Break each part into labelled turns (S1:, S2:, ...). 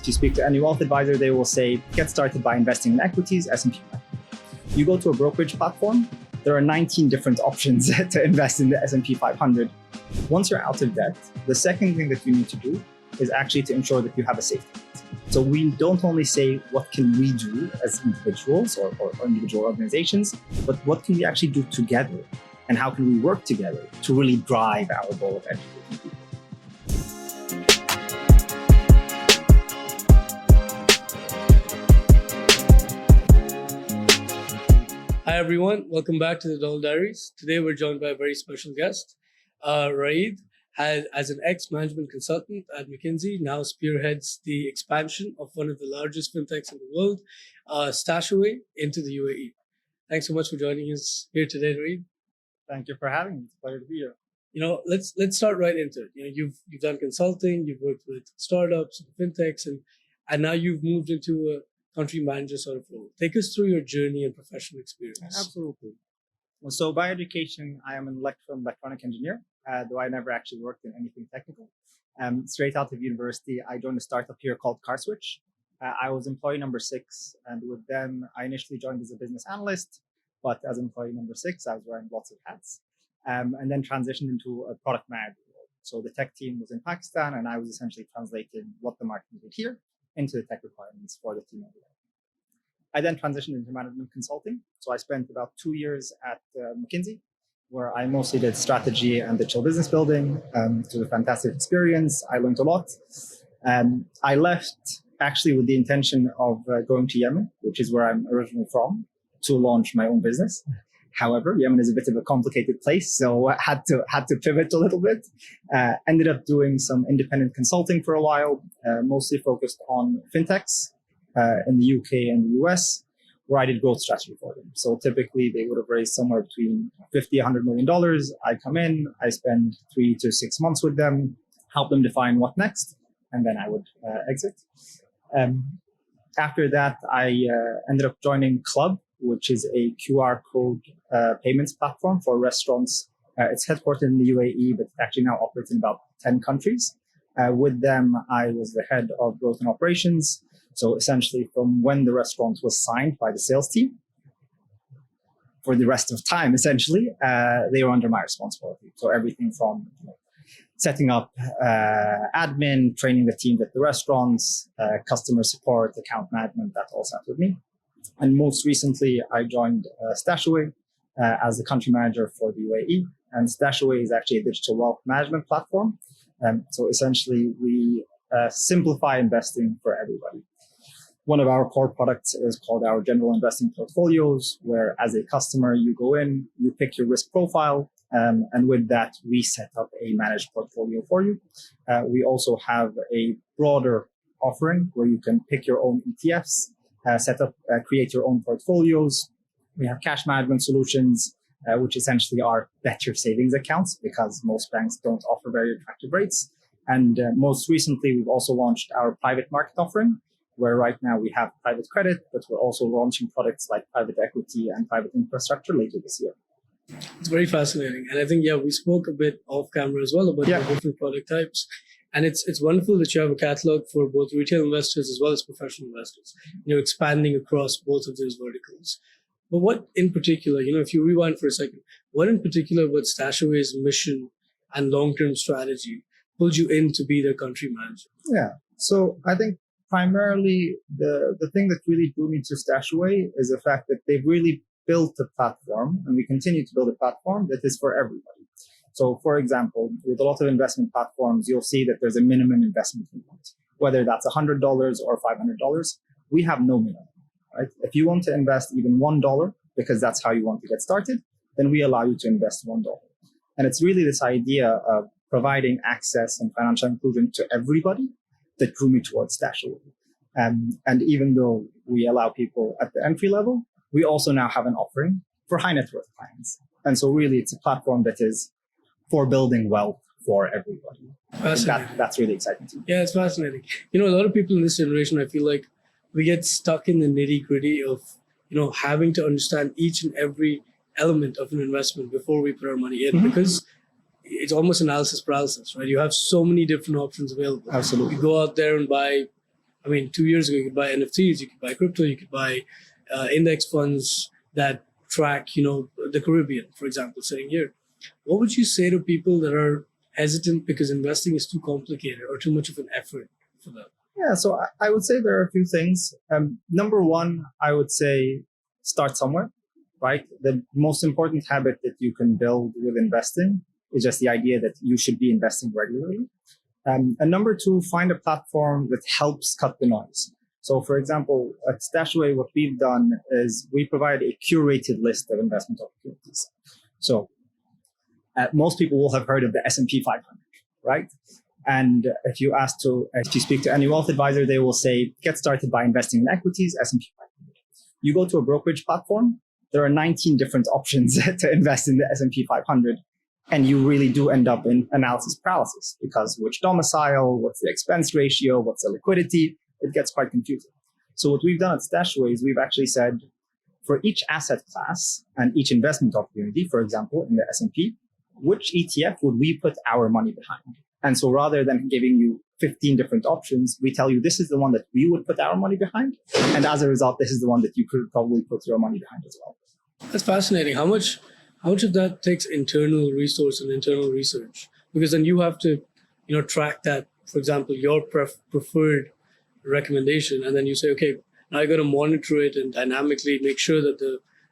S1: you speak to any wealth advisor, they will say, get started by investing in equities, S&P 500. You go to a brokerage platform, there are 19 different options to invest in the S&P 500. Once you're out of debt, the second thing that you need to do is actually to ensure that you have a safety net. So we don't only say, what can we do as individuals or individual organizations, but what can we actually do together? And how can we work together to really drive our goal of educating people?
S2: Hi everyone, welcome back to the Diaries. Today we're joined by a very special guest. Raaed, as an ex-management consultant at McKinsey, now spearheads the expansion of one of the largest fintechs in the world, StashAway, into the UAE. Thanks so much for joining us here today, Raaed.
S1: Thank you for having me. It's a pleasure to be here.
S2: Let's start right into it. You've done consulting, you've worked with startups, fintechs, and now you've moved into a country manager sort of role. Take us through your journey and professional experience.
S1: Absolutely. So by education, I am an electronic engineer, though I never actually worked in anything technical. Straight out of university, I joined a startup here called CarSwitch. I was employee number 6, and with them, I initially joined as a business analyst, but as employee number 6, I was wearing lots of hats, and then transitioned into a product manager role. So the tech team was in Pakistan, and I was essentially translating what the market needed here into the tech requirements for the team over there. I then transitioned into management consulting. So I spent about 2 years at McKinsey, where I mostly did strategy and digital business building. It was a fantastic experience. I learned a lot. I left actually with the intention of going to Yemen, which is where I'm originally from, to launch my own business. However, Yemen is a bit of a complicated place, so I had to pivot a little bit. Ended up doing some independent consulting for a while, mostly focused on fintechs in the UK and the US, where I did growth strategy for them. So typically they would have raised somewhere between $50, $100 million. I come in, I spend 3 to 6 months with them, help them define what next, and then I would exit. After that, I ended up joining Club, which is a QR code payments platform for restaurants. It's headquartered in the UAE, but actually now operates in about 10 countries. With them, I was the head of growth and operations. So essentially from when the restaurant was signed by the sales team, for the rest of time, essentially, they were under my responsibility. So everything from setting up admin, training the team at the restaurants, customer support, account management, that all sat with me. And most recently, I joined StashAway as the country manager for the UAE. And StashAway is actually a digital wealth management platform. So essentially, we simplify investing for everybody. One of our core products is called our general investing portfolios, where as a customer, you go in, you pick your risk profile, and with that, we set up a managed portfolio for you. We also have a broader offering where you can pick your own ETFs, create your own portfolios. We have cash management solutions, which essentially are better savings accounts because most banks don't offer very attractive rates. And most recently, we've also launched our private market offering, where right now we have private credit, but we're also launching products like private equity and private infrastructure later this year.
S2: It's very fascinating. And I think, we spoke a bit off camera as well about the different product types. And it's wonderful that you have a catalog for both retail investors as well as professional investors, expanding across both of those verticals. But what in particular, if you rewind for a second, what in particular about StashAway's mission and long-term strategy pulled you in to be their country manager?
S1: Yeah, so I think primarily the thing that really drew me to StashAway is the fact that they've really built a platform, and we continue to build a platform that is for everybody. So, for example, with a lot of investment platforms, you'll see that there's a minimum investment amount, whether that's $100 or $500. We have no minimum, right? If you want to invest even $1, because that's how you want to get started, then we allow you to invest $1. And it's really this idea of providing access and financial inclusion to everybody that drew me towards StashAway. And even though we allow people at the entry level, we also now have an offering for high net worth clients. And so really it's a platform that is for building wealth for everybody. That's really exciting to me.
S2: Yeah, it's fascinating. A lot of people in this generation, I feel like we get stuck in the nitty gritty of, having to understand each and every element of an investment before we put our money in, because it's almost analysis paralysis, right? You have so many different options available.
S1: Absolutely.
S2: You go out there and buy I mean, 2 years ago, you could buy NFTs, you could buy crypto, you could buy index funds that track, the Caribbean, for example, sitting here. What would you say to people that are hesitant because investing is too complicated or too much of an effort for them?
S1: Yeah, so I would say there are a few things. Number one, I would say start somewhere, right? The most important habit that you can build with investing is just the idea that you should be investing regularly. And number two, find a platform that helps cut the noise. So for example, at StashAway, what we've done is we provide a curated list of investment opportunities. So most people will have heard of the S&P 500, right? And if you speak to any wealth advisor, they will say, get started by investing in equities, S&P 500. You go to a brokerage platform, there are 19 different options to invest in the S&P 500. And you really do end up in analysis paralysis because which domicile, what's the expense ratio, what's the liquidity, it gets quite confusing. So what we've done at StashAway is we've actually said for each asset class and each investment opportunity, for example, in the S&P, which ETF would we put our money behind? And so rather than giving you 15 different options, we tell you this is the one that we would put our money behind. And as a result, this is the one that you could probably put your money behind as well.
S2: That's fascinating. How much of that takes internal resource and internal research? Because then you have to, track that, for example, your preferred recommendation. And then you say, okay, now I got to monitor it and dynamically make sure that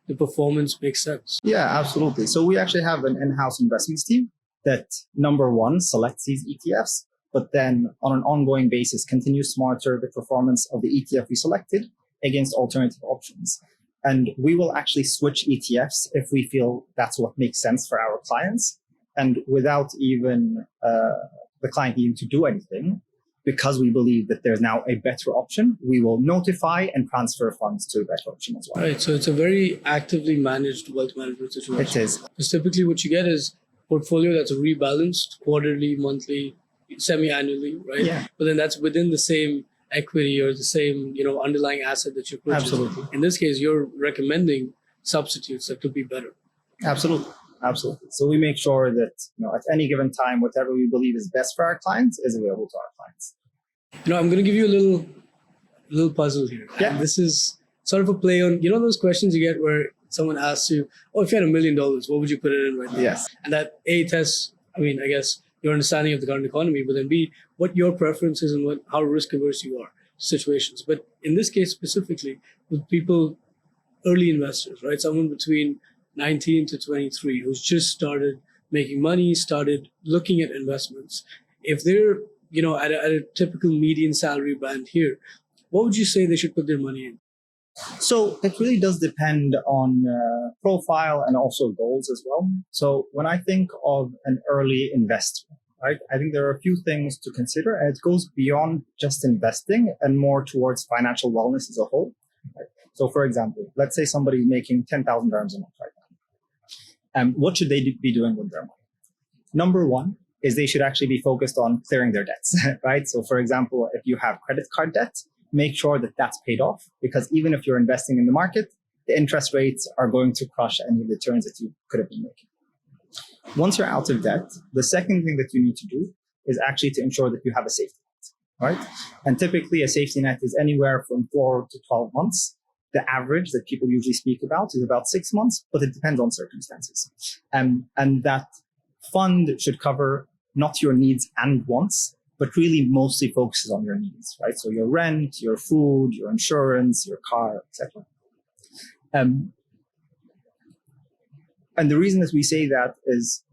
S2: the performance makes sense.
S1: Yeah, absolutely. So we actually have an in-house investments team that, number one, selects these ETFs, but then on an ongoing basis continues to monitor the performance of the ETF we selected against alternative options. And we will actually switch ETFs if we feel that's what makes sense for our clients. And without even the client needing to do anything, because we believe that there's now a better option, we will notify and transfer funds to a better option as well.
S2: Right. So it's a very actively managed wealth management situation.
S1: It is.
S2: Because typically what you get is portfolio that's rebalanced quarterly, monthly, semi-annually, right?
S1: Yeah.
S2: But then that's within the same equity or the same, underlying asset that you're purchasing.
S1: Absolutely.
S2: In this case, you're recommending substitutes that could be better.
S1: Absolutely. So we make sure that, at any given time, whatever we believe is best for our clients is available to our clients.
S2: I'm going to give you a little puzzle here.
S1: Yeah.
S2: And this is sort of a play on, those questions you get where someone asks you, oh, if you had $1 million, what would you put it in right now?
S1: Yes.
S2: And that A, tests, I guess, your understanding of the current economy, but then B, what your preference is and how risk averse you are situations. But in this case specifically, with people, early investors, right? Someone between 19 to 23 who's just started making money, started looking at investments. If they're, at a typical median salary band here, what would you say they should put their money in?
S1: So it really does depend on profile and also goals as well. So when I think of an early investor, right, I think there are a few things to consider, and it goes beyond just investing and more towards financial wellness as a whole. Right? So for example, let's say somebody's making $10,000 a month right now. What should they be doing with their money? Number one is they should actually be focused on clearing their debts, right? So for example, if you have credit card debt, make sure that that's paid off, because even if you're investing in the market, the interest rates are going to crush any of the returns that you could have been making. Once you're out of debt, the second thing that you need to do is actually to ensure that you have a safety net, right? And typically a safety net is anywhere from 4 to 12 months. The average that people usually speak about is about 6 months, but it depends on circumstances. And that fund should cover not your needs and wants, but really mostly focuses on your needs, right? So your rent, your food, your insurance, your car, etc. And the reason that we say that is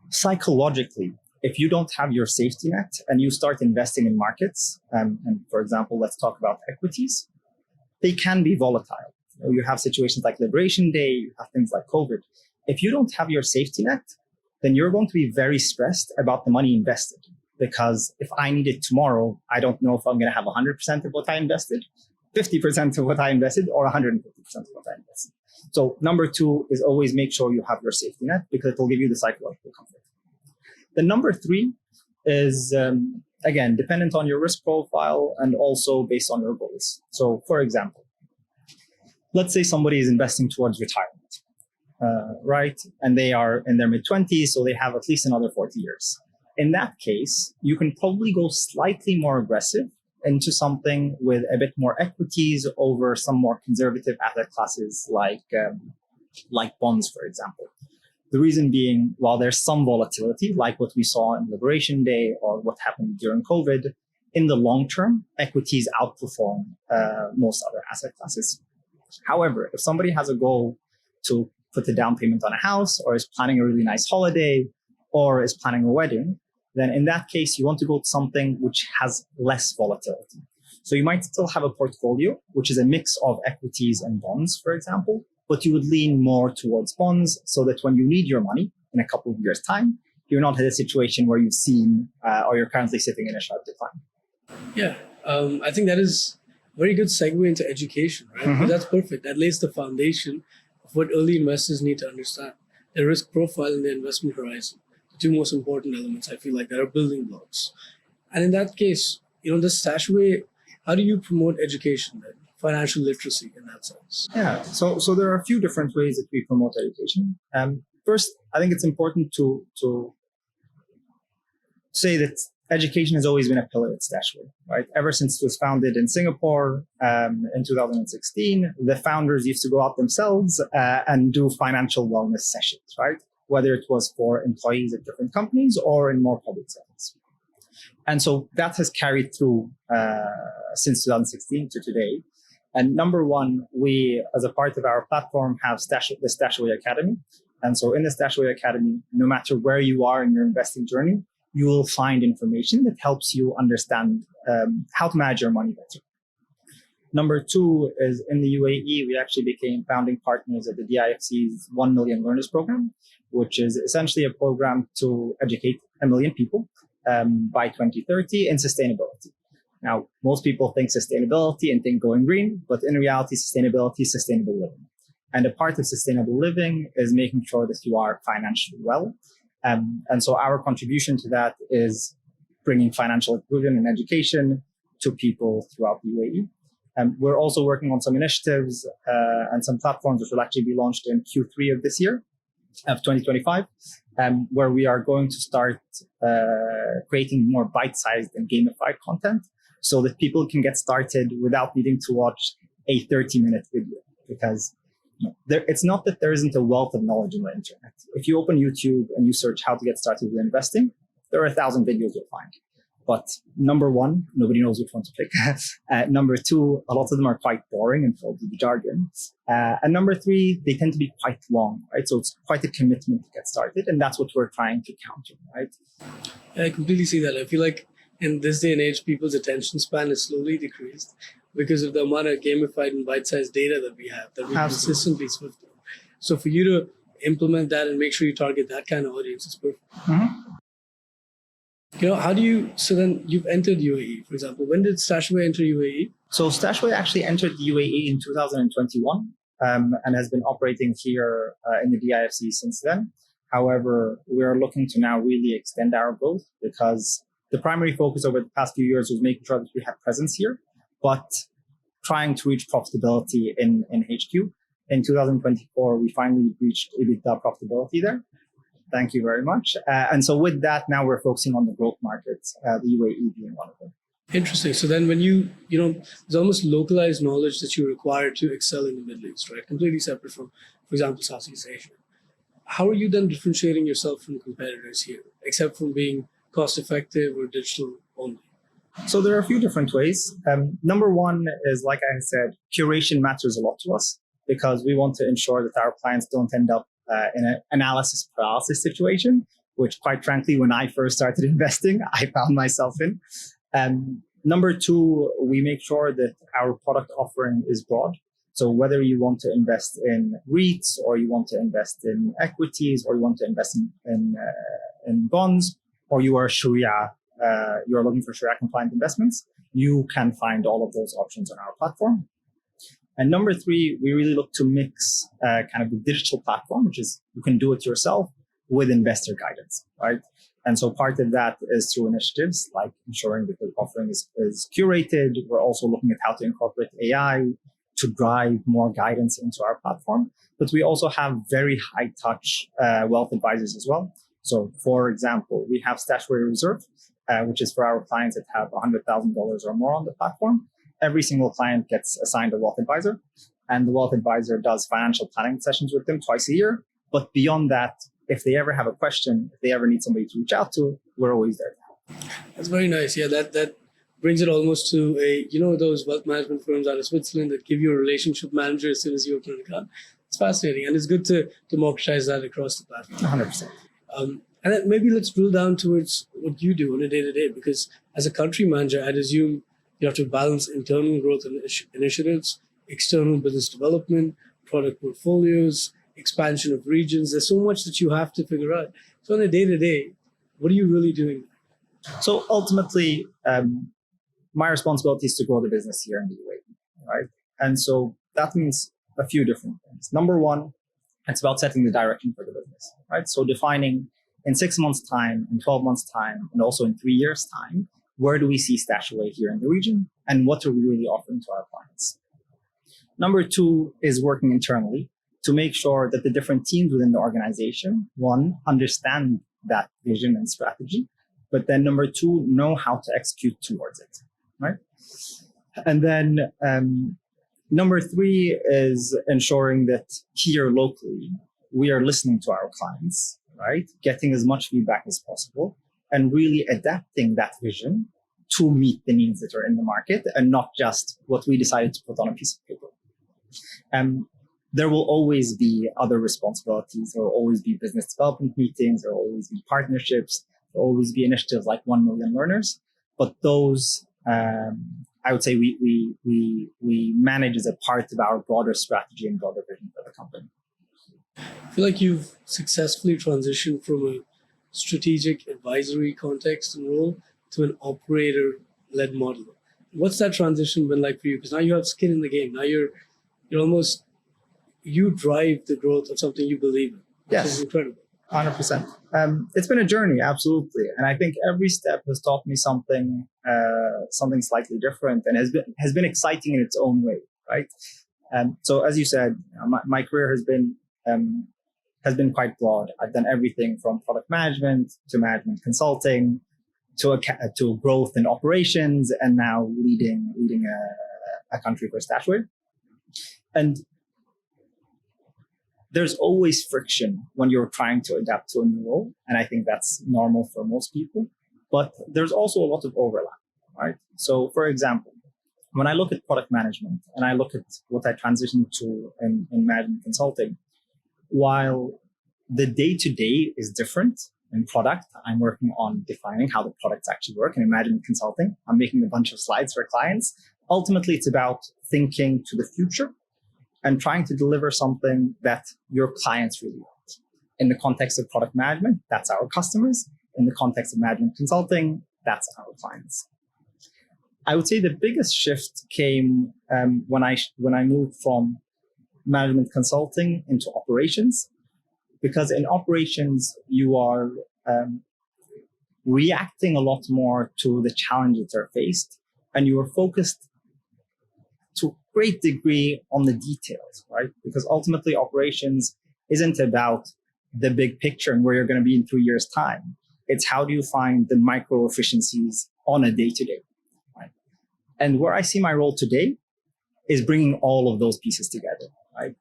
S1: psychologically, if you don't have your safety net and you start investing in markets, and for example, let's talk about equities, they can be volatile. You have situations like Liberation Day, you have things like COVID. If you don't have your safety net, then you're going to be very stressed about the money invested. Because if I need it tomorrow, I don't know if I'm going to have 100% of what I invested, 50% of what I invested, or 150% of what I invested. So number two is always make sure you have your safety net, because it will give you the psychological comfort. The number three is, again, dependent on your risk profile and also based on your goals. So for example, let's say somebody is investing towards retirement, right? And they are in their mid-20s, so they have at least another 40 years. In that case, you can probably go slightly more aggressive into something with a bit more equities over some more conservative asset classes like bonds, for example. The reason being, while there's some volatility, like what we saw in Liberation Day or what happened during COVID, in the long term, equities outperform most other asset classes. However, if somebody has a goal to put a down payment on a house, or is planning a really nice holiday, or is planning a wedding, then in that case, you want to go to something which has less volatility. So you might still have a portfolio, which is a mix of equities and bonds, for example, but you would lean more towards bonds so that when you need your money in a couple of years' time, you're not in a situation where you've seen or you're currently sitting in a sharp decline.
S2: Yeah, I think that is a very good segue into education, right?
S1: Mm-hmm.
S2: But that's perfect. That lays the foundation of what early investors need to understand: their risk profile and their investment horizon. The two most important elements, I feel like, that are building blocks. And in that case, the StashAway, how do you promote education then? Financial literacy in that sense?
S1: Yeah, so there are a few different ways that we promote education. First, I think it's important to say that education has always been a pillar at StashAway, right? Ever since it was founded in Singapore in 2016, the founders used to go out themselves and do financial wellness sessions, right? Whether it was for employees at different companies or in more public settings. And so that has carried through since 2016 to today. And number one, we, as a part of our platform, have the StashAway Academy. And so in the StashAway Academy, no matter where you are in your investing journey, you will find information that helps you understand how to manage your money better. Number two is in the UAE, we actually became founding partners of the DIFC's 1 Million Learners Program, which is essentially a program to educate 1 million people by 2030 in sustainability. Now, most people think sustainability and think going green, but in reality, sustainability is sustainable living. And a part of sustainable living is making sure that you are financially well. And so our contribution to that is bringing financial inclusion and education to people throughout the UAE. We're also working on some initiatives and some platforms which will actually be launched in Q3 of this year, of 2025, where we are going to start creating more bite-sized and gamified content so that people can get started without needing to watch a 30-minute video. Because it's not that there isn't a wealth of knowledge on the internet. If you open YouTube and you search how to get started with investing, there are 1,000 videos you'll find. But number one, nobody knows which one to pick. Number two, a lot of them are quite boring and filled with jargon. And number three, they tend to be quite long, right? So it's quite a commitment to get started. And that's what we're trying to counter, right?
S2: I completely see that. I feel like in this day and age, people's attention span is slowly decreased because of the amount of gamified and bite-sized data that we have, that we consistently swift through. So for you to implement that and make sure you target that kind of audience is perfect.
S1: Mm-hmm.
S2: How do you, so then you've entered UAE, for example. When did StashAway enter UAE?
S1: So StashAway actually entered the UAE in 2021 and has been operating here in the DIFC since then. However, we are looking to now really extend our growth because the primary focus over the past few years was making sure that we have presence here, but trying to reach profitability in HQ. In 2024, we finally reached EBITDA profitability there. Thank you very much. And so with that, now we're focusing on the growth markets, the UAE being one of them.
S2: Interesting. So then when there's almost localized knowledge that you require to excel in the Middle East, right? Completely separate from, for example, Southeast Asia. How are you then differentiating yourself from competitors here, except from being cost-effective or digital only?
S1: So there are a few different ways. Number one is, like I said, curation matters a lot to us because we want to ensure that our clients don't end up in an analysis paralysis situation, which quite frankly, when I first started investing, I found myself in. Number two, we make sure that our product offering is broad. So whether you want to invest in REITs or you want to invest in equities or you want to invest in bonds or you are you are looking for Sharia-compliant investments, you can find all of those options on our platform. And number three, we really look to mix kind of the digital platform, which is you can do it yourself, with investor guidance, right? And so part of that is through initiatives like ensuring that the offering is curated. We're also looking at how to incorporate AI to drive more guidance into our platform. But we also have very high touch wealth advisors as well. So for example, we have StashAway Reserve, which is for our clients that have $100,000 or more on the platform. Every single client gets assigned a wealth advisor, and the wealth advisor does financial planning sessions with them twice a year. But beyond that, if they ever have a question, if they ever need somebody to reach out to, we're always there.
S2: That's very nice. Yeah, that brings it almost to those wealth management firms out of Switzerland that give you a relationship manager as soon as you open an account. It's fascinating, and it's good to democratize that across the platform.
S1: 100%.
S2: And then maybe let's drill down towards what you do on a day-to-day, because as a country manager, I'd assume you have to balance internal growth initiatives, external business development, product portfolios, expansion of regions. There's so much that you have to figure out. So on a day-to-day, what are you really doing?
S1: So ultimately, my responsibility is to grow the business here in the UAE, right? And so that means a few different things. Number one, it's about setting the direction for the business, right? So defining in 6 months' time, in 12 months' time, and also in 3 years' time, where do we see StashAway here in the region, and what are we really offering to our clients? Number two is working internally to make sure that the different teams within the organization, one, understand that vision and strategy, but then number two, know how to execute towards it, right? And then number three is ensuring that here locally, we are listening to our clients, right? Getting as much feedback as possible and really adapting that vision to meet the needs that are in the market and not just what we decided to put on a piece of paper. There will always be other responsibilities. There will always be business development meetings. There will always be partnerships. There will always be initiatives like 1 million learners. But those, I would say we manage as a part of our broader strategy and broader vision for the company.
S2: I feel like you've successfully transitioned from a strategic advisory context and role to an operator-led model. What's that transition been like for you? Because now you have skin in the game. Now you're almost, you drive the growth of something you believe in, which
S1: Yes.
S2: is incredible.
S1: 100%. It's been a journey, absolutely. And I think every step has taught me something slightly different and has been exciting in its own way, right? So as you said, my career has been quite broad. I've done everything from product management to management consulting to growth and operations, and now leading a country for StashAway. And there's always friction when you're trying to adapt to a new role. And I think that's normal for most people. But there's also a lot of overlap, right? So for example, when I look at product management and I look at what I transitioned to in management consulting, while the day-to-day is different in product, I'm working on defining how the products actually work. And in management consulting, I'm making a bunch of slides for clients. Ultimately, it's about thinking to the future and trying to deliver something that your clients really want. In the context of product management, that's our customers. In the context of management consulting, that's our clients. I would say the biggest shift came when I moved from management consulting into operations, because in operations, you are reacting a lot more to the challenges that are faced, and you are focused to a great degree on the details, right? Because ultimately operations isn't about the big picture and where you're going to be in 3 years' time. It's how do you find the micro efficiencies on a day-to-day, right? And where I see my role today is bringing all of those pieces together, right?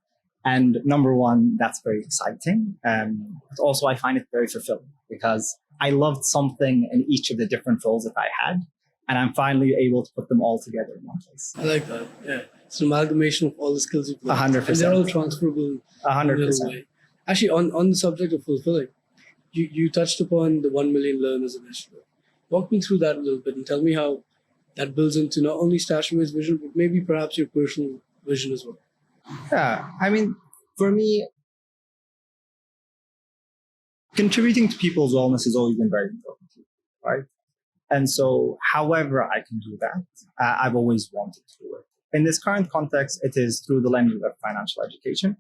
S1: And number one, that's very exciting. But also I find it very fulfilling because I loved something in each of the different roles that I had. And I'm finally able to put them all together in one place.
S2: I like that. Yeah. It's an amalgamation of all the skills you've learned.
S1: 100%.
S2: And they're all transferable.
S1: 100%.
S2: Actually, on the subject of fulfilling, you touched upon the 1 million learners initiative. Walk me through that a little bit and tell me how that builds into not only StashAway's vision, but maybe perhaps your personal vision as well.
S1: Yeah. I mean, for me, contributing to people's wellness has always been very important to me, right? And so however I can do that, I've always wanted to do it. In this current context, it is through the lens of financial education.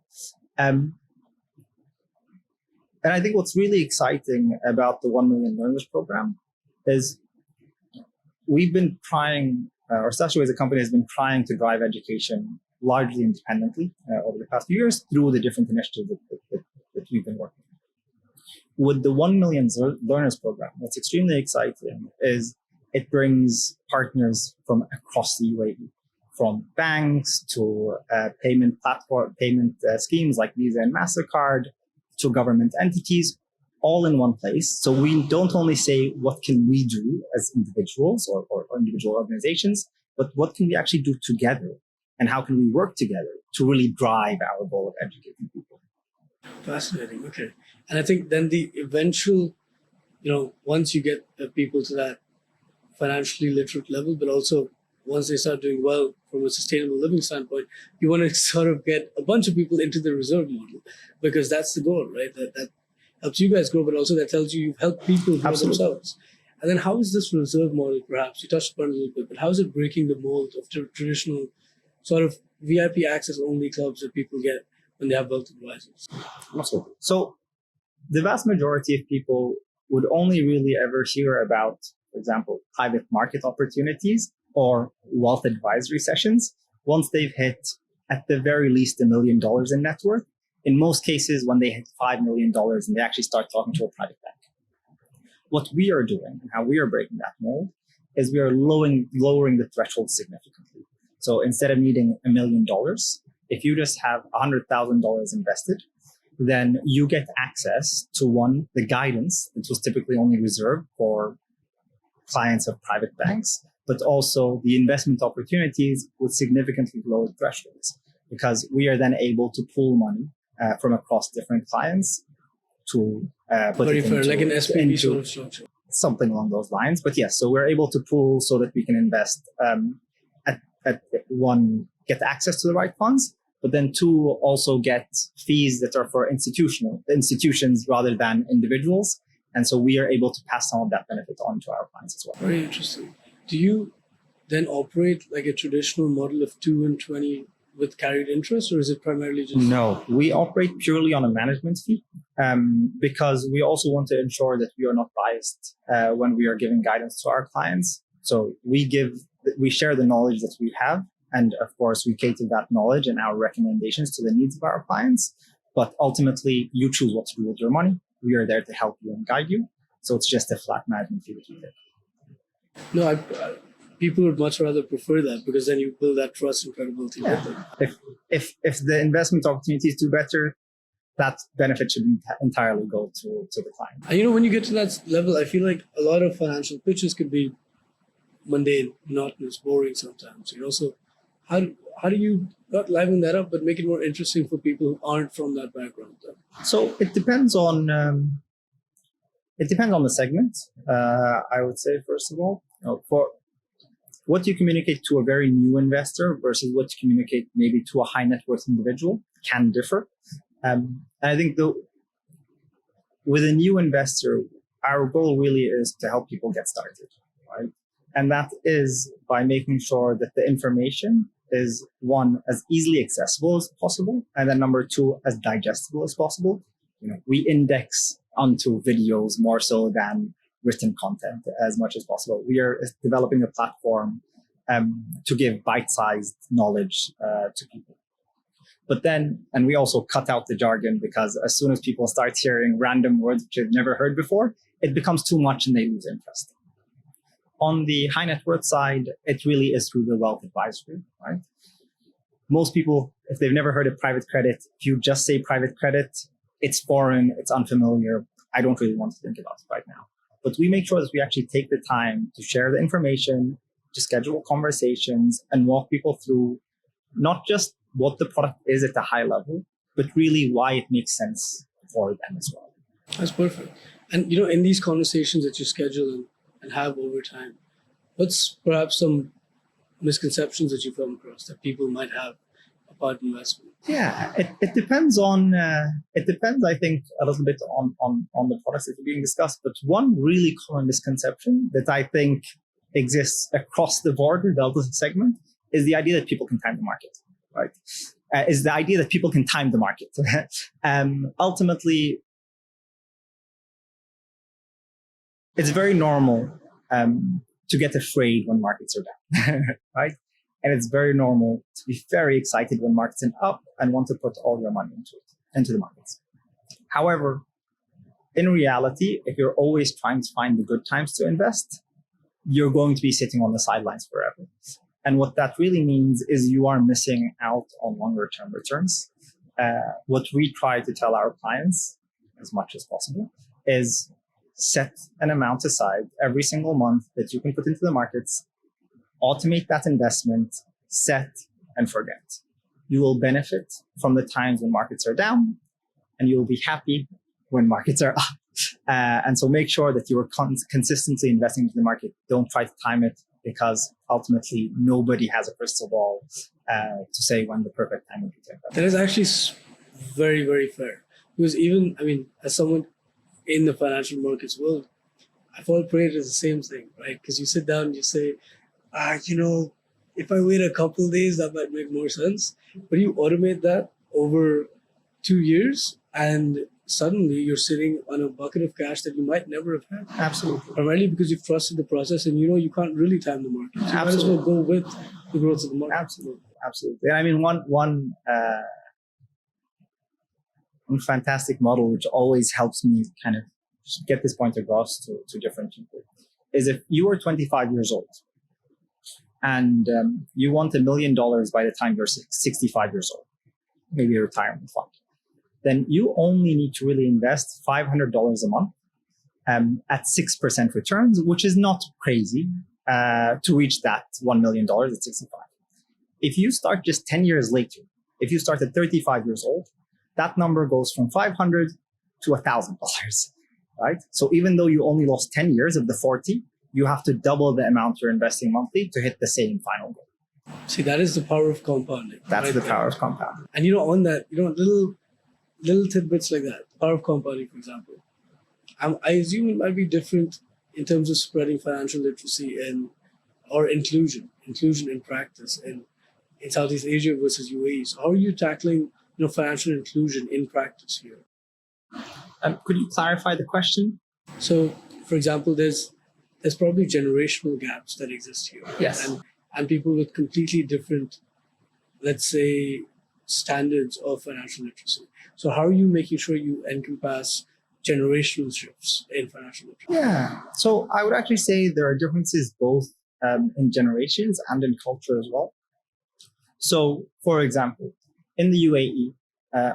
S1: And I think what's really exciting about the 1 Million Learners program is we've been trying, or StashAway as a company has been trying to drive education largely independently over the past few years through the different initiatives that we've been working on. with the 1 million learners program, what's extremely exciting is it brings partners from across the UAE, from banks to payment platform, schemes like Visa and MasterCard, to government entities, all in one place. So we don't only say what can we do as individuals or individual organizations, but what can we actually do together and how can we work together to really drive our goal of educating people.
S2: Fascinating. Okay. And I think then the eventual, once you get people to that financially literate level, but also once they start doing well from a sustainable living standpoint, you want to sort of get a bunch of people into the reserve model, because that's the goal, right? That helps you guys grow, but also that tells you you've helped people grow themselves. And then how is this reserve model, perhaps, you touched upon it a little bit, but how is it breaking the mold of traditional sort of VIP access only clubs that people get when they have wealth advisors?
S1: Absolutely. So the vast majority of people would only really ever hear about, for example, private market opportunities or wealth advisory sessions once they've hit at the very least $1 million in net worth. In most cases, when they hit $5 million and they actually start talking to a private bank. What we are doing and how we are breaking that mold is we are lowering the threshold significantly. So instead of needing $1 million, if you just have $100,000 invested, then you get access to the guidance that was typically only reserved for clients of private banks, but also the investment opportunities with significantly lower thresholds, because we are then able to pool money from across different clients to put
S2: Very
S1: it
S2: fair,
S1: into,
S2: like an SPV sort of structure.
S1: Something along those lines. But yes, so we're able to pool so that we can invest at one, get access to the right funds, but then two, also get fees that are for institutions rather than individuals. And so we are able to pass some of that benefit on to our clients as well.
S2: Very interesting. Do you then operate like a traditional model of 2 and 20 with carried interest, or is it primarily just...
S1: No, we operate purely on a management fee because we also want to ensure that we are not biased when we are giving guidance to our clients. So we share the knowledge that we have, and of course we cater that knowledge and our recommendations to the needs of our clients. But ultimately, you choose what to do with your money. We are there to help you and guide you. So it's just a flat management fee that we take.
S2: No, people would much rather prefer that, because then you build that trust and credibility with them.
S1: If the investment opportunities do better, that benefit should entirely go to the client.
S2: And when you get to that level, I feel like a lot of financial pitches could be mundane, monotonous, boring sometimes. So how do you not liven that up, but make it more interesting for people who aren't from that background?
S1: So it depends on the segment. I would say, first of all, for what you communicate to a very new investor versus what you communicate maybe to a high net worth individual can differ. And I think with a new investor, our goal really is to help people get started, right? And that is by making sure that the information is, one, as easily accessible as possible, and then number two, as digestible as possible. We index onto videos more so than written content as much as possible. We are developing a platform to give bite-sized knowledge to people. But then, and we also cut out the jargon, because as soon as people start hearing random words which they've never heard before, it becomes too much and they lose interest. On the high net worth side, it really is through the wealth advisory, right? Most people, if they've never heard of private credit, if you just say private credit, it's foreign, it's unfamiliar. I don't really want to think about it right now. But we make sure that we actually take the time to share the information, to schedule conversations, and walk people through not just what the product is at a high level, but really why it makes sense for them as well.
S2: That's perfect. And, in these conversations that you schedule and have over time, what's perhaps some misconceptions that you come across that people might have about investment?
S1: Yeah, it depends on, I think, a little bit on the products that are being discussed. But one really common misconception that I think exists across the board in the Delta segment is the idea that people can time the market, right? Is the idea that people can time the market. Ultimately, it's very normal to get afraid when markets are down, right? And it's very normal to be very excited when markets are up and want to put all your money into the markets. However, in reality, if you're always trying to find the good times to invest, you're going to be sitting on the sidelines forever. And what that really means is you are missing out on longer term returns. What we try to tell our clients as much as possible is set an amount aside every single month that you can put into the markets, automate that investment, set and forget. You will benefit from the times when markets are down, and you will be happy when markets are up. And so make sure that you're consistently investing into the market. Don't try to time it, because ultimately nobody has a crystal ball to say when the perfect time would be to invest.
S2: That is actually very, very fair. Because even, as someone in the financial markets world, I fall prey to the same thing, right? Because you sit down and you say, if I wait a couple of days, that might make more sense. But you automate that over 2 years, and suddenly you're sitting on a bucket of cash that you might never have had.
S1: Absolutely.
S2: Primarily because you've trusted the process and you can't really time the market. So you might as well go with the growth of the market.
S1: Absolutely. And one fantastic model which always helps me kind of get this point across to different people is, if you were 25 years old and you want $1 million by the time you're 65 years old, maybe a retirement fund, then you only need to really invest $500 a month at 6% returns, which is not crazy to reach that $1 million at 65. If you start just 10 years later, if you start at 35 years old, that number goes from $500 to $1,000, right? So even though you only lost 10 years of the 40, you have to double the amount you're investing monthly to hit the same final goal.
S2: See, that is the power of compounding.
S1: That's the power of compounding.
S2: And on that, little tidbits like that, power of compounding, for example. I assume it might be different in terms of spreading financial literacy or inclusion in practice in Southeast Asia versus UAE. So how are you tackling financial inclusion in practice here?
S1: Could you clarify the question?
S2: So, for example, there's probably generational gaps that exist here.
S1: Yes.
S2: And people with completely different, let's say, standards of financial literacy. So how are you making sure you encompass generational shifts in financial literacy?
S1: Yeah. So I would actually say there are differences both in generations and in culture as well. So, for example, in the UAE,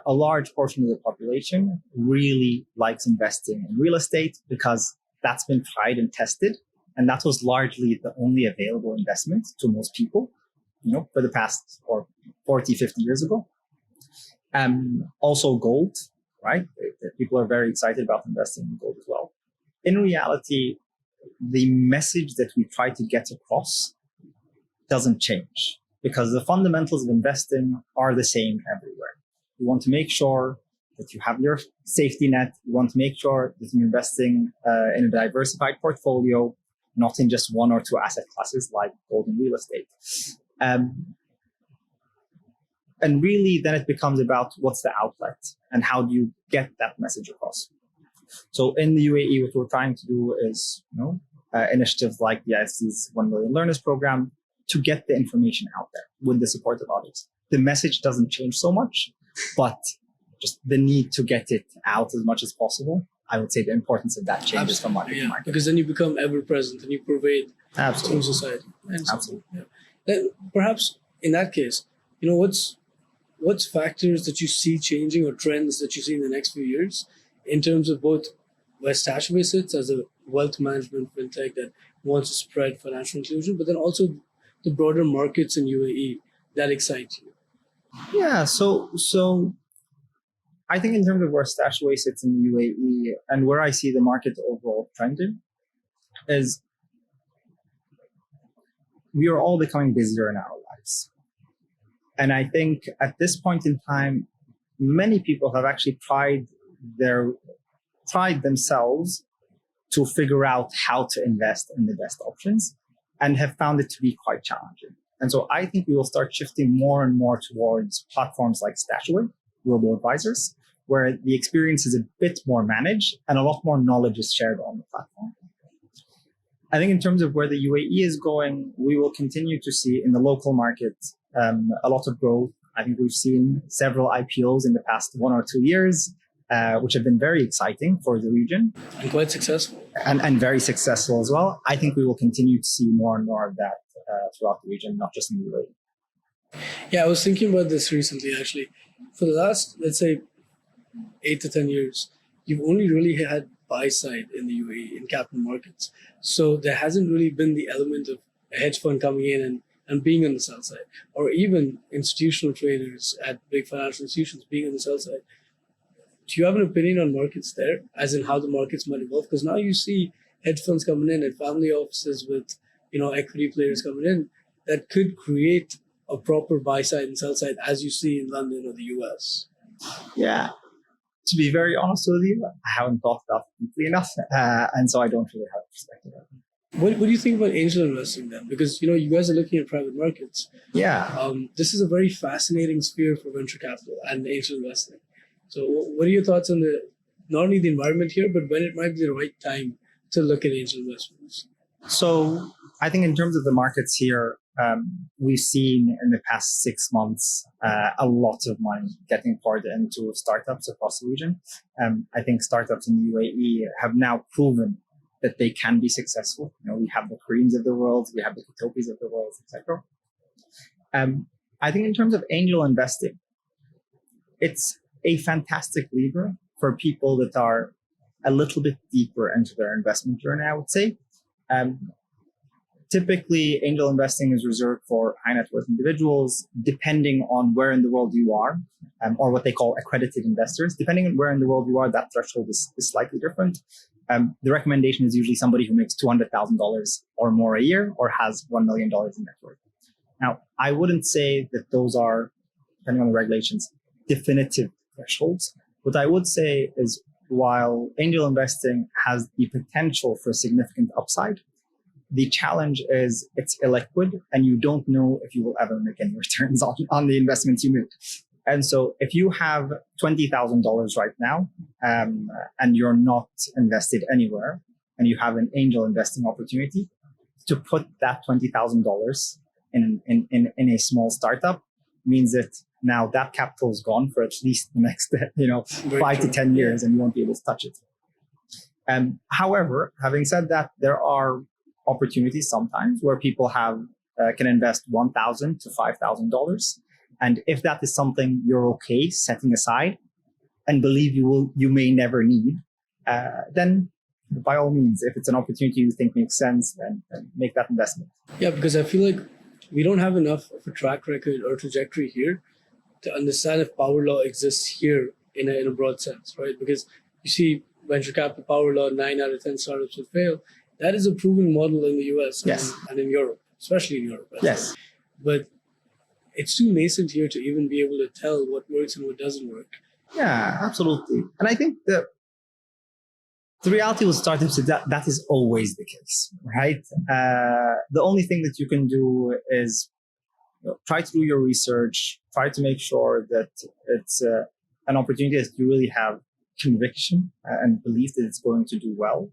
S1: a large portion of the population really likes investing in real estate because that's been tried and tested. And that was largely the only available investment to most people, for the past 40, 50 years ago. Also gold, right? People are very excited about investing in gold as well. In reality, the message that we try to get across doesn't change, because the fundamentals of investing are the same everywhere. You want to make sure that you have your safety net. You want to make sure that you're investing in a diversified portfolio, not in just one or two asset classes like gold and real estate. And really, then it becomes about what's the outlet and how do you get that message across. So in the UAE, what we're trying to do is, initiatives like the IFC's 1 Million Learners program to get the information out there with the support of others. The message doesn't change so much, but just the need to get it out as much as possible. I would say the importance of that changes from market to market.
S2: Because then you become ever present and you pervade through society.
S1: Absolutely.
S2: Yeah. Then perhaps in that case, what's factors that you see changing or trends that you see in the next few years in terms of both where StashAway sits as a wealth management fintech that wants to spread financial inclusion, but then also the broader markets in UAE that excite you?
S1: Yeah, so I think in terms of where StashAway sits in the UAE and where I see the market overall trending is we are all becoming busier in our lives. And I think at this point in time, many people have actually tried themselves to figure out how to invest in the best options and have found it to be quite challenging. And so I think we will start shifting more and more towards platforms like StashAway, robo-advisors, where the experience is a bit more managed and a lot more knowledge is shared on the platform. I think in terms of where the UAE is going, we will continue to see in the local market a lot of growth. I think we've seen several IPOs in the past 1 or 2 years. which have been very exciting for the region.
S2: And quite successful.
S1: And very successful as well. I think we will continue to see more and more of that throughout the region, not just in the UAE.
S2: Yeah, I was thinking about this recently, actually. For the last, let's say, 8 to 10 years, you've only really had buy side in the UAE in capital markets. So there hasn't really been the element of a hedge fund coming in and being on the sell side, or even institutional traders at big financial institutions being on the sell side. Do you have an opinion on markets there, as in how the markets might evolve? Because now you see hedge funds coming in and family offices with, equity players coming in that could create a proper buy side and sell side, as you see in London or the US.
S1: Yeah. To be very honest with you, I haven't thought about it deeply enough, and so I don't really have a perspective on it.
S2: What do you think about angel investing then? Because you guys are looking at private markets.
S1: Yeah.
S2: This is a very fascinating sphere for venture capital and angel investing. So what are your thoughts on not only the environment here, but when it might be the right time to look at angel investments?
S1: So I think in terms of the markets here, we've seen in the past 6 months a lot of money getting poured into startups across the region. I think startups in the UAE have now proven that they can be successful. We have the Koreans of the world, we have the Kotopis of the world, etc. I think in terms of angel investing, it's a fantastic lever for people that are a little bit deeper into their investment journey, I would say. Typically, angel investing is reserved for high net worth individuals, depending on where in the world you are, or what they call accredited investors. Depending on where in the world you are, that threshold is slightly different. The recommendation is usually somebody who makes $200,000 or more a year or has $1 million in net worth. Now, I wouldn't say that those are, depending on the regulations, definitive thresholds. What I would say is while angel investing has the potential for significant upside, the challenge is it's illiquid and you don't know if you will ever make any returns on the investments you make. And so if you have $20,000 right now and you're not invested anywhere and you have an angel investing opportunity, to put that $20,000 in a small startup means that now that capital is gone for at least the next 5 to 10 years and you won't be able to touch it. However, having said that, there are opportunities sometimes where people can invest $1,000 to $5,000. And if that is something you're okay setting aside and believe you may never need, then by all means, if it's an opportunity you think makes sense, then make that investment.
S2: Yeah, because I feel like we don't have enough of a track record or trajectory here to understand if power law exists here in a broad sense, right? Because you see venture capital power law, 9 out of 10 startups will fail. That is a proven model in the US and in Europe, especially in Europe.
S1: Yes.
S2: But it's too nascent here to even be able to tell what works and what doesn't work.
S1: Yeah, absolutely. And I think the reality with startups is that is always the case, right? The only thing that you can do is try to do your research, try to make sure that it's an opportunity that you really have conviction and belief that it's going to do well.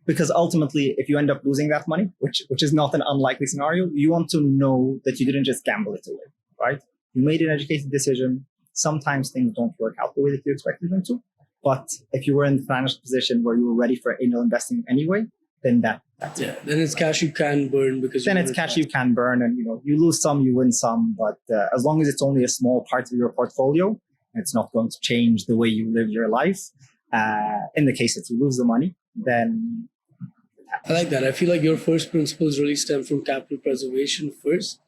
S1: Because ultimately, if you end up losing that money, which is not an unlikely scenario, you want to know that you didn't just gamble it away, right? You made an educated decision. Sometimes things don't work out the way that you expected them to. But if you were in the financial position where you were ready for angel investing anyway, then that's it.
S2: Then it's cash you can burn because
S1: then it's cash you can burn, and you lose some, you win some. But as long as it's only a small part of your portfolio, it's not going to change the way you live your life. In the case that you lose the money, then
S2: I like that. I feel like your first principles really stem from capital preservation first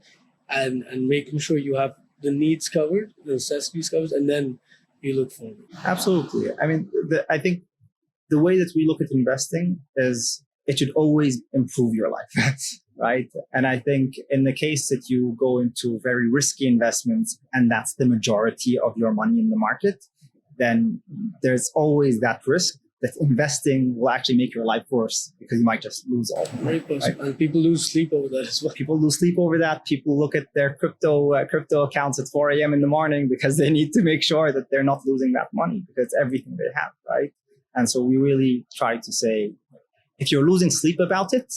S2: and making sure you have the needs covered, the necessities covered, and then you look forward.
S1: Absolutely. I mean, I think the way that we look at investing is it should always improve your life, right? And I think in the case that you go into very risky investments and that's the majority of your money in the market, then there's always that risk that investing will actually make your life worse because you might just lose all.
S2: Very possible. Right? And people lose sleep over that as well.
S1: People lose sleep over that. People look at their crypto accounts at 4 a.m. in the morning because they need to make sure that they're not losing that money because it's everything they have, right? And so we really try to say, if you're losing sleep about it,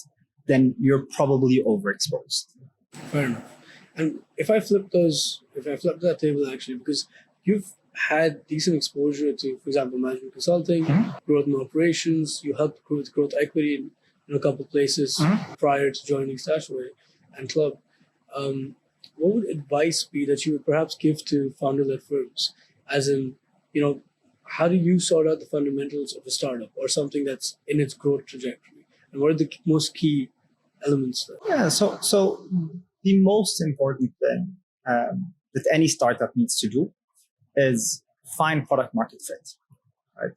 S1: then you're probably overexposed.
S2: Fair enough. And if I flip that table actually, because you've had decent exposure to, for example, management consulting, growth in operations. You helped with growth equity in a couple of places prior to joining StashAway and Club. What would advice be that you would perhaps give to founder-led firms? As in, how do you sort out the fundamentals of a startup or something that's in its growth trajectory? And what are the most key elements there?
S1: Yeah, so the most important thing that any startup needs to do is find product market fit, right?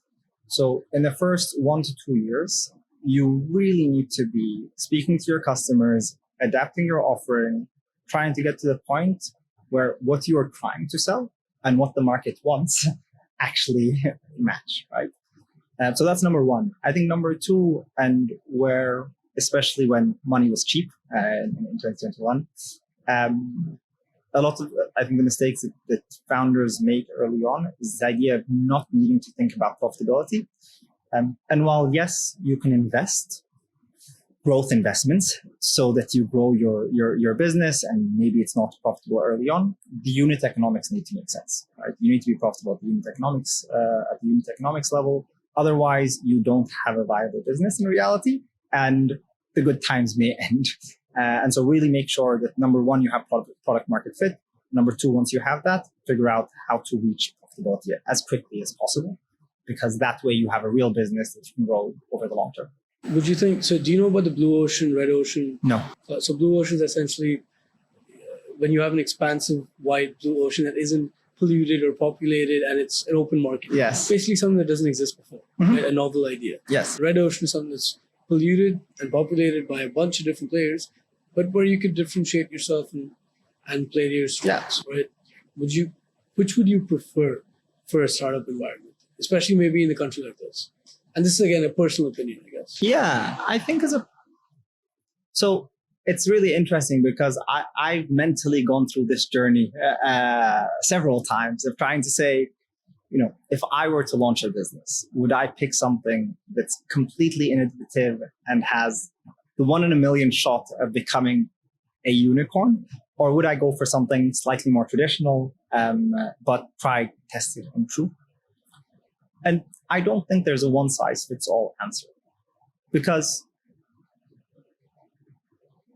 S1: So in the first 1 to 2 years, you really need to be speaking to your customers, adapting your offering, trying to get to the point where what you are trying to sell and what the market wants actually match, right? So that's number one. I think number two, and where, especially when money was cheap in 2021, a lot of, I think, the mistakes that founders make early on is the idea of not needing to think about profitability. And while, yes, you can invest growth investments so that you grow your business and maybe it's not profitable early on, the unit economics need to make sense, right? You need to be profitable at the unit economics level. Otherwise, you don't have a viable business in reality, and the good times may end. And so really make sure that, number one, you have product market fit. Number two, once you have that, figure out how to reach profitability as quickly as possible, because that way you have a real business that you can grow over the long term.
S2: Would you think, so do you know about the blue ocean, red ocean?
S1: No.
S2: So blue ocean is essentially when you have an expansive, wide blue ocean that isn't polluted or populated and it's an open market.
S1: Yes.
S2: Basically something that doesn't exist before, right? A novel idea.
S1: Yes.
S2: Red ocean is something that's polluted and populated by a bunch of different players, but where you could differentiate yourself and play to your strengths, right? Which would you prefer for a startup environment, especially maybe in a country like this? And this is, again, a personal opinion, I guess.
S1: Yeah, I think so it's really interesting because I've mentally gone through this journey several times of trying to say, if I were to launch a business, would I pick something that's completely innovative and has the 1 in a million shot of becoming a unicorn? Or would I go for something slightly more traditional, but try, test it and true? And I don't think there's a one-size-fits-all answer. Because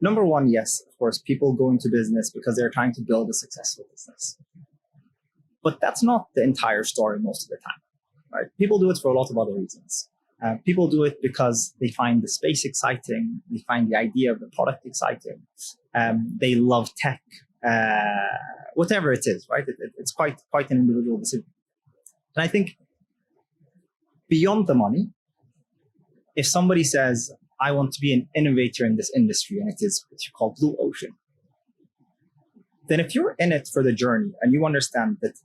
S1: number one, yes, of course, people go into business because they're trying to build a successful business. But that's not the entire story most of the time, right? People do it for a lot of other reasons. People do it because they find the space exciting. They find the idea of the product exciting. They love tech, whatever it is, right? It's quite an individual decision. And I think beyond the money, if somebody says, I want to be an innovator in this industry, and it is what you call blue ocean, then if you're in it for the journey and you understand that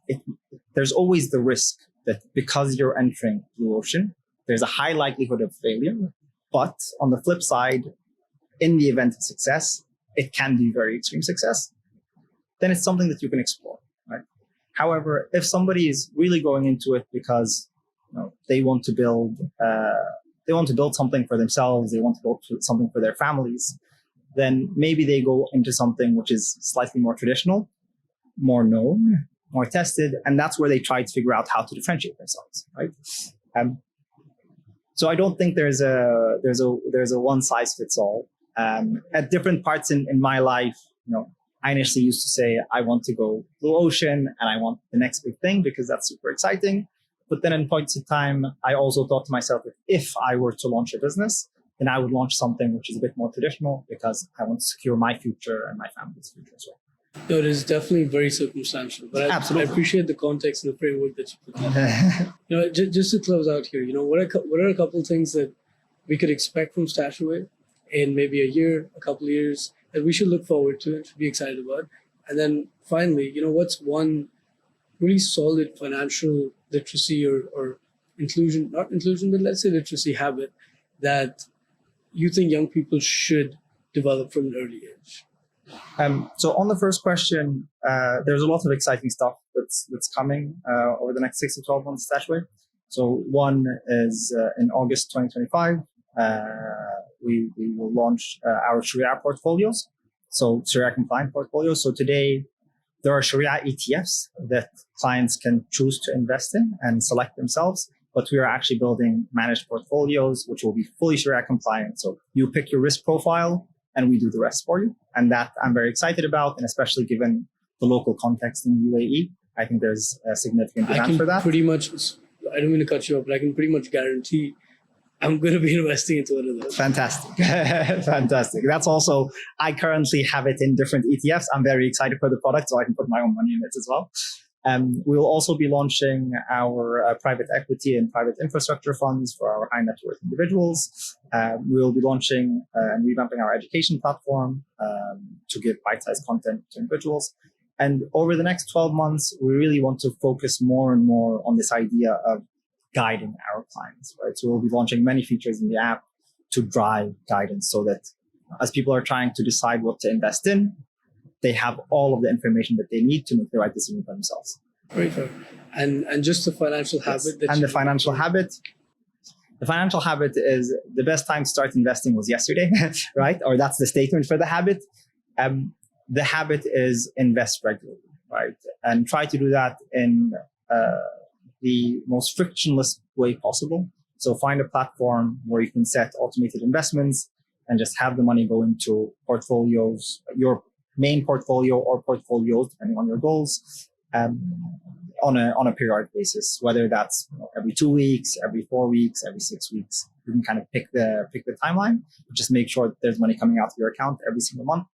S1: there's always the risk that because you're entering blue ocean, there's a high likelihood of failure. But on the flip side, in the event of success, it can be very extreme success. Then it's something that you can explore, right? However, if somebody is really going into it because they want to build something for themselves, they want to build something for their families, then maybe they go into something which is slightly more traditional, more known, more tested, and that's where they try to figure out how to differentiate themselves, right? So I don't think there's a one size fits all. At different parts in my life, I initially used to say I want to go blue ocean and I want the next big thing because that's super exciting. But then in points of time, I also thought to myself that if I were to launch a business, then I would launch something which is a bit more traditional because I want to secure my future and my family's future as well.
S2: No, it is definitely very circumstantial, but I appreciate the context and the framework that you put in. Just to close out here, what are a couple of things that we could expect from StashAway in maybe a year, a couple of years that we should look forward to and should be excited about? And then finally, what's one really solid financial literacy or not inclusion, but let's say literacy habit that you think young people should develop from an early age?
S1: So on the first question, there's a lot of exciting stuff that's coming over the next 6 to 12 months StashAway. So one is in August 2025, we will launch our Sharia portfolios, so Sharia-compliant portfolios. So today, There are Sharia ETFs that clients can choose to invest in and select themselves, but we are actually building managed portfolios, which will be fully Sharia compliant. So you pick your risk profile and we do the rest for you. And that I'm very excited about, and especially given the local context in UAE, I think there's a significant demand for that.
S2: I don't mean to cut you off, but I can pretty much guarantee I'm going to be investing into one of those.
S1: Fantastic. Fantastic. That's also, I currently have it in different ETFs. I'm very excited for the product, so I can put my own money in it as well. We'll also be launching our private equity and private infrastructure funds for our high net worth individuals. We'll be launching and revamping our education platform to give bite-sized content to individuals. And over the next 12 months, we really want to focus more and more on this idea of guiding our clients, right? So we'll be launching many features in the app to drive guidance so that as people are trying to decide what to invest in, they have all of the information that they need to make the right decision for themselves.
S2: Very fair. And just the financial habit.
S1: The financial habit is the best time to start investing was yesterday, right? Or that's the statement for the habit. The habit is invest regularly, right? And try to do that in the most frictionless way possible. So find a platform where you can set automated investments and just have the money go into portfolios, your main portfolio or portfolios, depending on your goals, on a periodic basis, whether that's every 2 weeks, every 4 weeks, every 6 weeks. You can kind of pick the timeline, but just make sure that there's money coming out of your account every single month.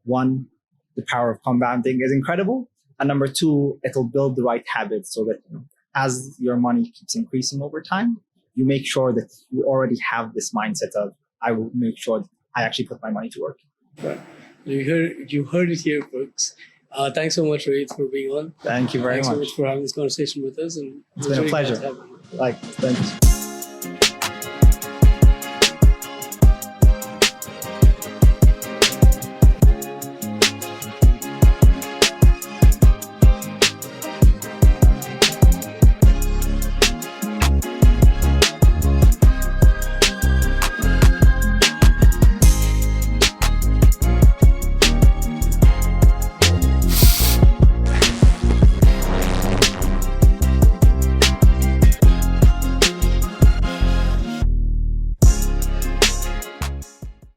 S1: One, the power of compounding is incredible. And number two, it'll build the right habits so that as your money keeps increasing over time, you make sure that you already have this mindset of, I will make sure that I actually put my money to work.
S2: Right. You heard it here, folks. Thanks so much, Raaed, for being on.
S1: Thank you very much.
S2: Thanks so much for having this conversation with us. And
S1: it's been a pleasure. Thank you.